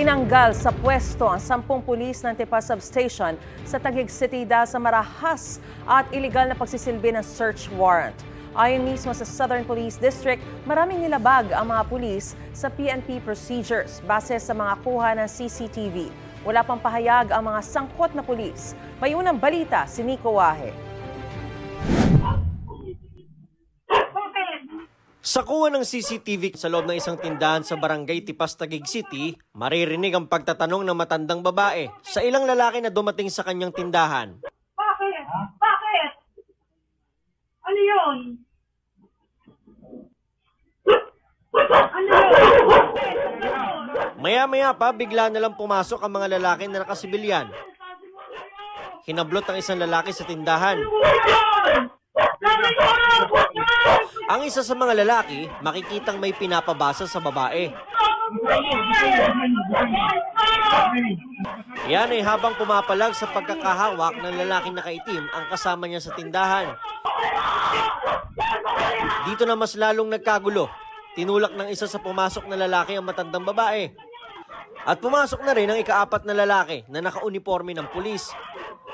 Tinanggal sa pwesto ang 10 pulis ng Tipas Substation sa Taguig City dahil sa marahas at iligal na pagsisilbi ng search warrant. Ayon mismo sa Southern Police District, maraming nilabag ang mga pulis sa PNP procedures base sa mga kuha ng CCTV. Wala pang pahayag ang mga sangkot na pulis. May unang balita si Nico Wahe. Sa kuha ng CCTV sa loob ng isang tindahan sa barangay Tipas, Taguig City, maririnig ang pagtatanong ng matandang babae sa ilang lalaki na dumating sa kanyang tindahan. Bakit? Bakit? Ano yun? Ano yun? Maya-maya pa, bigla na lang pumasok ang mga lalaki na nakasibilyan. Hinablot ang isang lalaki sa tindahan. Ang isa sa mga lalaki, makikitang may pinapabasa sa babae. Yan ay habang pumapalag sa pagkakahawak ng lalaking nakaitim ang kasama niya sa tindahan. Dito na mas lalong nagkagulo. Tinulak ng isa sa pumasok na lalaki ang matandang babae. At pumasok na rin ang ika-4 na lalaki na nakauniforme ng pulis.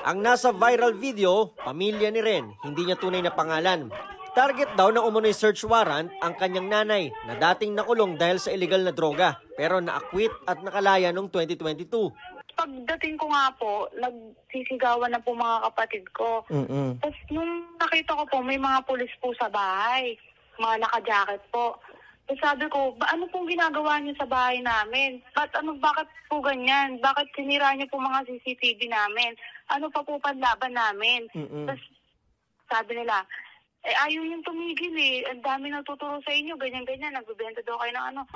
Ang nasa viral video, pamilya ni Ren, hindi niya tunay na pangalan. Target daw ng umunoy search warrant ang kanyang nanay na dating nakulong dahil sa illegal na droga pero na-acquit at nakalaya noong 2022. Pagdating ko nga po, nagsisigawan na po mga kapatid ko. Tapos nung nakita ko po, may mga pulis po sa bahay, mga naka-jacket po. Tapos sabi ko, ano pong ginagawa niyo sa bahay namin? Bakit po ganyan? Bakit sinira niyo po mga CCTV namin? Ano pa po panlaban namin? Tapos sabi nila, ayaw yung tumigil ang dami nagtuturo sa inyo, ganyan-ganyan, nagbibenta daw kayo ng ano.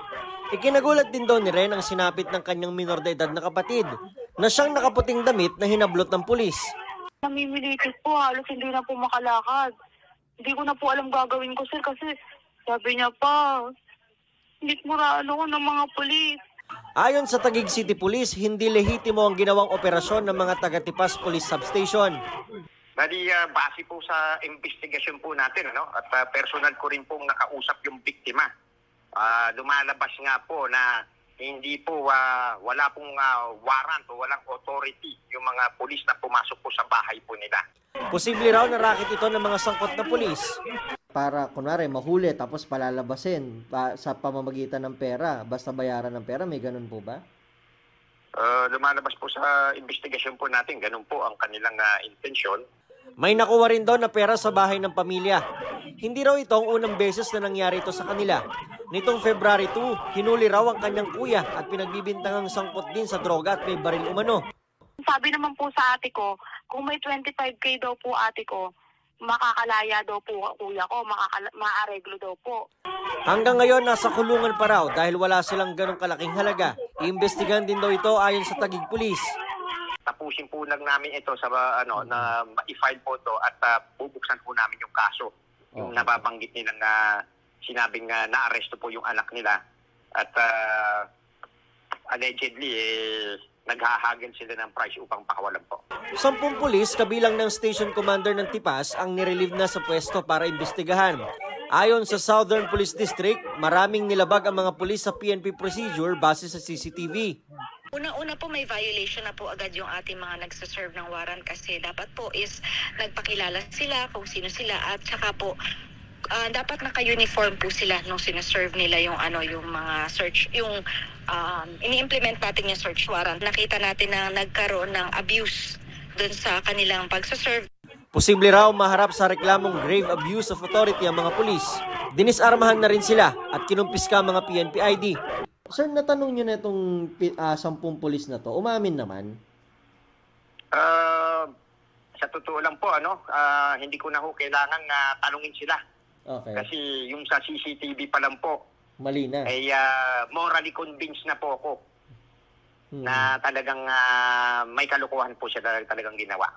Ikinagulat din daw ni Ren ang sinapit ng kanyang minor de edad na kapatid na siyang nakaputing damit na hinablot ng pulis. Namimilitis po, halos hindi na po makalakad. Hindi ko na po alam gagawin ko, sir, kasi sabi niya pa, hindi moralo ko ng mga pulis. Ayon sa Taguig City Police, hindi lehitimo ang ginawang operasyon ng mga taga-Tipas Police Substation. Bali, base po sa investigasyon po natin, at personal ko rin pong nakausap yung biktima. Lumalabas nga po na hindi po, wala pong warrant o walang authority yung mga pulis na pumasok po sa bahay po nila. Posible raw na racket ito ng mga sangkot na pulis. Para kunwari mahuli tapos palalabasin sa pamamagitan ng pera, basta bayaran ng pera, may ganun po ba? Lumalabas po sa investigasyon po natin, ganun po ang kanilang intensyon. May nakuha rin daw na pera sa bahay ng pamilya. Hindi raw ito ang unang beses na nangyari ito sa kanila. Nitong February 2, hinuli raw ang kanyang kuya at pinagbibintangang sangkot din sa droga at may baril umano. Sabi naman po sa ate ko, kung may 25K daw po ate ko, makakalaya daw po kuya ko, maareglo daw po. Hanggang ngayon, nasa kulungan pa raw dahil wala silang ganong kalaking halaga. Iimbestigahan din daw ito ayon sa Taguig Police. Tapusin po lang namin ito sa na ma-file po ito at bubuksan po namin yung kaso. Yung nababanggit nilang sinabing na-aresto po yung anak nila at allegedly naghahagin sila ng price upang pakawalan po. 10 pulis kabilang ng station commander ng Tipas ang nirelieve na sa pwesto para imbestigahan. Ayon sa Southern Police District, maraming nilabag ang mga pulis sa PNP procedure base sa CCTV. Una-una po may violation na po agad yung ating mga nagsaserve ng warrant kasi dapat po is nagpakilala sila kung sino sila at saka po dapat naka-uniform po sila nung sinaserve nila yung yung mga search, yung ini-implement natin yung search warrant. Nakita natin na nagkaroon ng abuse dun sa kanilang pagsaserve. Posible raw maharap sa reklamong grave abuse of authority ang mga pulis. Dinisarmahan na rin sila at kinumpiska ang mga PNP ID. Sir, natanong nyo na itong 10 pulis na to, umamin naman? Sa totoo lang po, hindi ko na kailangan tanungin sila. Okay. Kasi yung sa CCTV pa lang po, mali na. Ay morally convinced na po ako na talagang may kalukuhan po siya talagang ginawa.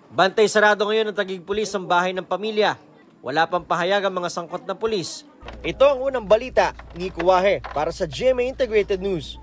Bantay sarado ngayon ng Taguig Police ang bahay ng pamilya. Wala pang pahayag ang mga sangkot na pulis. Ito ang unang balita, Nico Wahe, para sa GMA Integrated News.